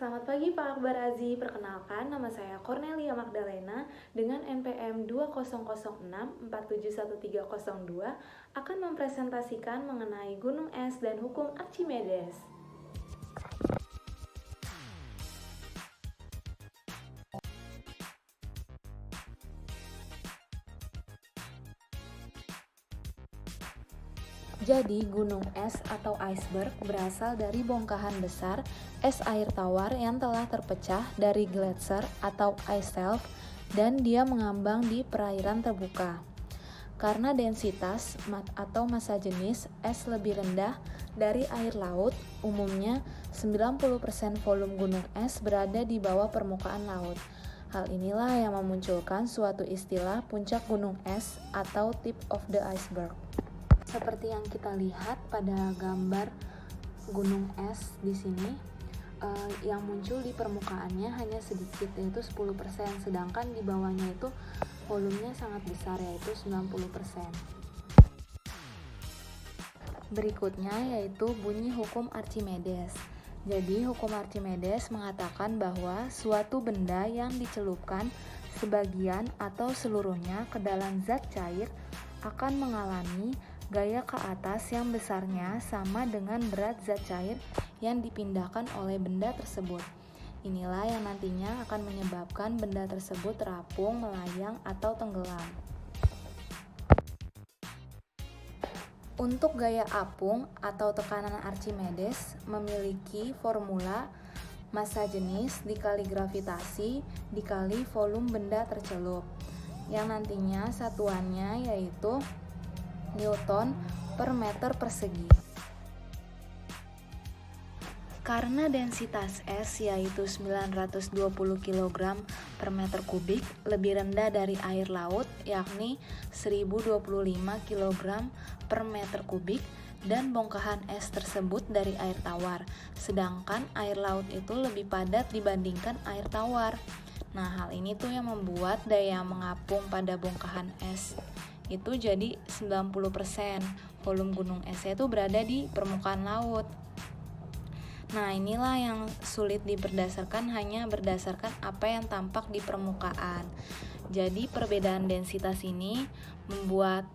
Selamat pagi Pak Akbar Azi, perkenalkan nama saya Cornelia Magdalena dengan NPM 2006471302 akan mempresentasikan mengenai gunung es dan hukum Archimedes. Jadi, gunung es atau iceberg berasal dari bongkahan besar es air tawar yang telah terpecah dari gletser atau ice shelf dan dia mengambang di perairan terbuka. Karena densitas atau massa jenis es lebih rendah dari air laut, umumnya 90% volume gunung es berada di bawah permukaan laut. Hal inilah yang memunculkan suatu istilah puncak gunung es atau tip of the iceberg. Seperti yang kita lihat pada gambar gunung es di sini, yang muncul di permukaannya hanya sedikit, yaitu 10%, sedangkan di bawahnya itu volumenya sangat besar, yaitu 90%. Berikutnya yaitu bunyi hukum Archimedes. Jadi hukum Archimedes mengatakan bahwa suatu benda yang dicelupkan sebagian atau seluruhnya ke dalam zat cair akan mengalami gaya ke atas yang besarnya sama dengan berat zat cair yang dipindahkan oleh benda tersebut. Inilah yang nantinya akan menyebabkan benda tersebut terapung, melayang, atau tenggelam. Untuk gaya apung atau tekanan Archimedes memiliki formula massa jenis dikali gravitasi dikali volume benda tercelup, yang nantinya satuannya yaitu Newton per meter persegi. Karena densitas es yaitu 920 kg per meter kubik lebih rendah dari air laut yakni 1025 kg per meter kubik dan bongkahan es tersebut dari air tawar, sedangkan air laut itu lebih padat dibandingkan air tawar. Nah, hal ini tuh yang membuat daya mengapung pada bongkahan es itu jadi 90%. Volume gunung esnya itu berada di permukaan laut. Nah, inilah yang sulit hanya berdasarkan apa yang tampak di permukaan. Jadi perbedaan densitas ini membuat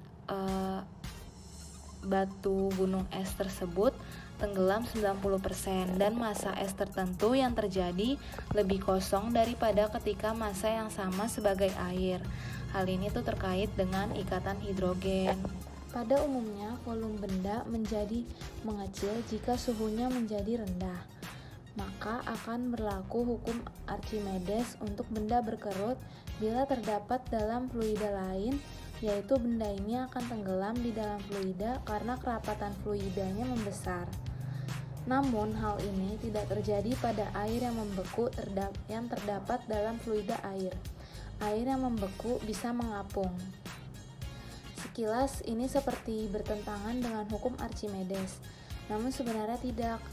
batu gunung es tersebut tenggelam 90% dan massa es tertentu yang terjadi lebih kosong daripada ketika massa yang sama sebagai air. Hal ini tuh terkait dengan ikatan hidrogen. Pada umumnya, volume benda menjadi mengecil jika suhunya menjadi rendah. Maka akan berlaku hukum Archimedes untuk benda berkerut bila terdapat dalam fluida lain, yaitu benda ini akan tenggelam di dalam fluida karena kerapatan fluidanya membesar. Namun, hal ini tidak terjadi pada air yang membeku yang terdapat dalam fluida air. Air yang membeku bisa mengapung. Sekilas ini seperti bertentangan dengan hukum Archimedes, namun sebenarnya tidak.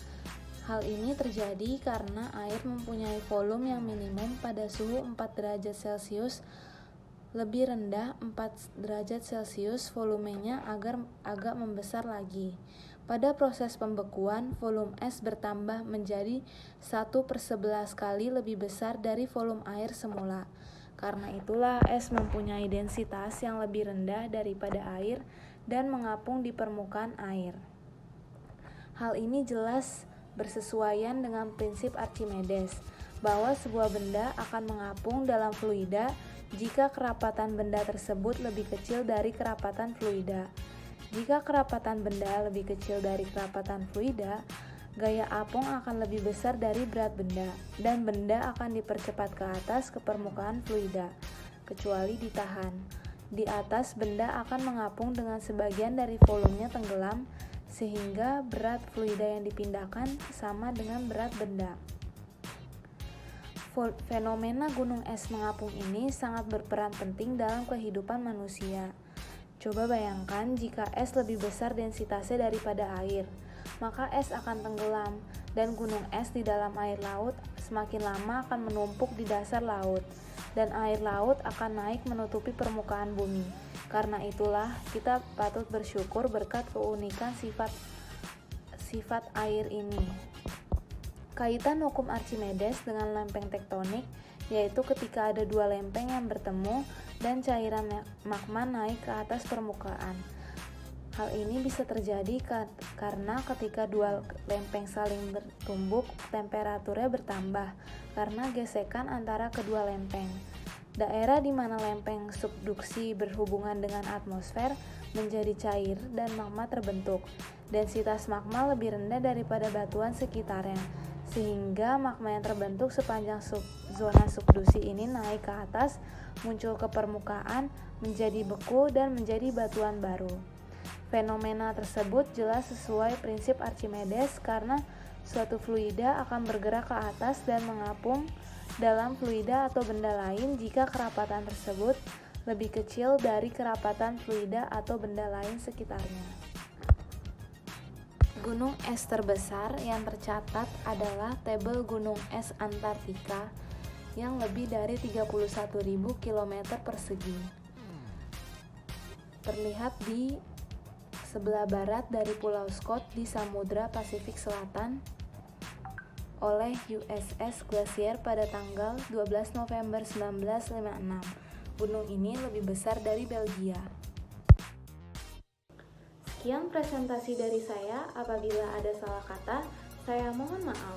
Hal ini terjadi karena air mempunyai volume yang minimum pada suhu 4 derajat Celcius lebih rendah 4 derajat Celcius, volumenya agak membesar lagi. Pada proses pembekuan, volume es bertambah menjadi 1/11 kali lebih besar dari volume air semula. Karena itulah es mempunyai densitas yang lebih rendah daripada air dan mengapung di permukaan air. Hal ini jelas bersesuaian dengan prinsip Archimedes, bahwa sebuah benda akan mengapung dalam fluida jika kerapatan benda tersebut lebih kecil dari kerapatan fluida. Jika kerapatan benda lebih kecil dari kerapatan fluida, gaya apung akan lebih besar dari berat benda, dan benda akan dipercepat ke atas ke permukaan fluida, kecuali ditahan. Di atas, benda akan mengapung dengan sebagian dari volumenya tenggelam, sehingga berat fluida yang dipindahkan sama dengan berat benda. Fenomena gunung es mengapung ini sangat berperan penting dalam kehidupan manusia. Coba bayangkan jika es lebih besar densitasnya daripada air, maka es akan tenggelam, dan gunung es di dalam air laut semakin lama akan menumpuk di dasar laut, dan air laut akan naik menutupi permukaan bumi. Karena itulah kita patut bersyukur berkat keunikan sifat air ini. Kaitan hukum Archimedes dengan lempeng tektonik yaitu ketika ada dua lempeng yang bertemu dan cairan magma naik ke atas permukaan. Hal ini bisa terjadi karena ketika dua lempeng saling bertumbuk, temperaturnya bertambah karena gesekan antara kedua lempeng. Daerah di mana lempeng subduksi berhubungan dengan atmosfer menjadi cair dan magma terbentuk. Densitas magma lebih rendah daripada batuan sekitarnya, sehingga magma yang terbentuk sepanjang zona subduksi ini naik ke atas, muncul ke permukaan, menjadi beku dan menjadi batuan baru. Fenomena tersebut jelas sesuai prinsip Archimedes karena suatu fluida akan bergerak ke atas dan mengapung dalam fluida atau benda lain jika kerapatan tersebut lebih kecil dari kerapatan fluida atau benda lain sekitarnya. Gunung es terbesar yang tercatat adalah Table Gunung Es Antartika yang lebih dari 31.000 km persegi. Terlihat di sebelah barat dari Pulau Scott di Samudra Pasifik Selatan oleh USS Glacier pada tanggal 12 November 1956. Gunung ini lebih besar dari Belgia. Sekian presentasi dari saya. Apabila ada salah kata, saya mohon maaf.